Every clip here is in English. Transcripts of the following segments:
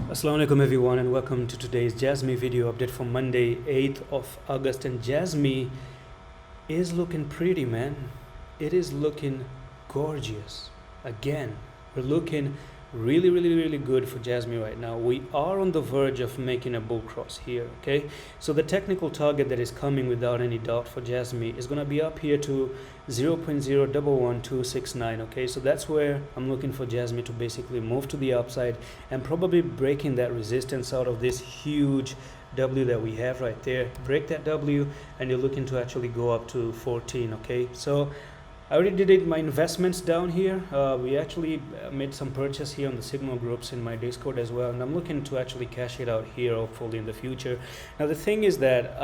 Assalamu alaikum everyone, and welcome to today's JASMY video update for Monday 8th of August. And JASMY is looking pretty, man. It is looking gorgeous. Again, we're looking really good for JASMY right now. We are on the verge of making a bull cross here, okay? So the technical target that is coming without any doubt for JASMY is going to be up here to 0.011269, okay? So that's where I'm looking for JASMY to basically move to the upside and probably breaking that resistance out of this huge W that we have right there. Break that W and you're looking to actually go up to 14, okay? So I already did my investments down here. We actually made some purchase here on the signal groups in my Discord as well, and I'm looking to actually cash it out here hopefully in the future. Now the thing is that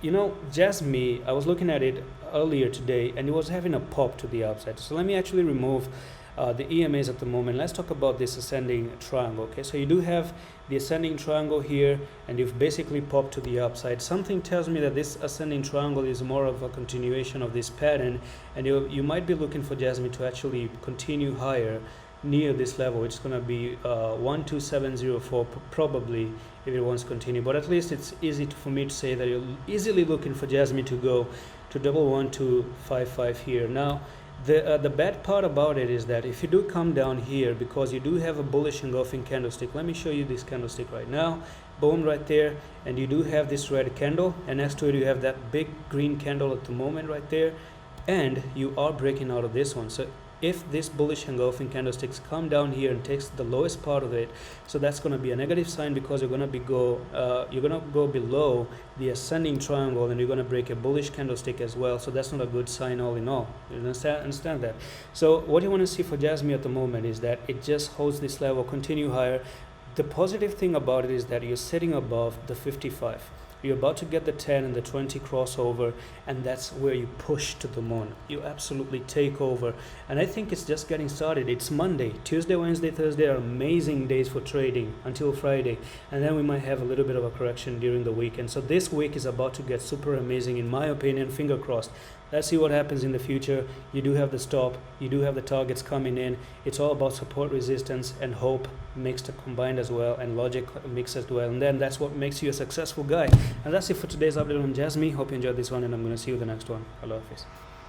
JASMY, I was looking at it earlier today and it was having a pop to the upside. So let me actually remove the EMAs at the moment. Let's talk about this ascending triangle. Okay, so you do have the ascending triangle here and you've basically popped to the upside. Something tells me that this ascending triangle is more of a continuation of this pattern, and you might be looking for JASMY to actually continue higher near this level, which is going to be 12704 probably if it wants to continue. But at least it's easy for me to say that you're easily looking for JASMY to go to 11255 here. Now the bad part about it is that if you do come down here, because you do have a bullish engulfing candlestick, let me show you this candlestick right now, boom, right there, and you do have this red candle, and next to it you have that big green candle at the moment right there, and you are breaking out of this one. So if this bullish engulfing candlesticks come down here and takes the lowest part of it, so that's going to be a negative sign, because you're going to go below the ascending triangle and you're going to break a bullish candlestick as well. So that's not a good sign all in all. You understand that? So what you want to see for JASMY at the moment is that it just holds this level, continue higher. The positive thing about it is that you're sitting above the 55. You're about to get the 10 and the 20 crossover, and that's where you push to the moon. You absolutely take over, and I think it's just getting started. It's Monday. Tuesday, Wednesday, Thursday are amazing days for trading until Friday, and then we might have a little bit of a correction during the weekend. So this week is about to get super amazing in my opinion. Finger crossed. Let's see what happens in the future. You do have the stop, you do have the targets coming in. It's all about support, resistance, and hope mixed combined as well, and logic mixed as well, and then that's what makes you a successful guy. And that's it for today's update on JASMY. Hope you enjoyed this one, and I'm going to see you in the next one. Allah Hafiz.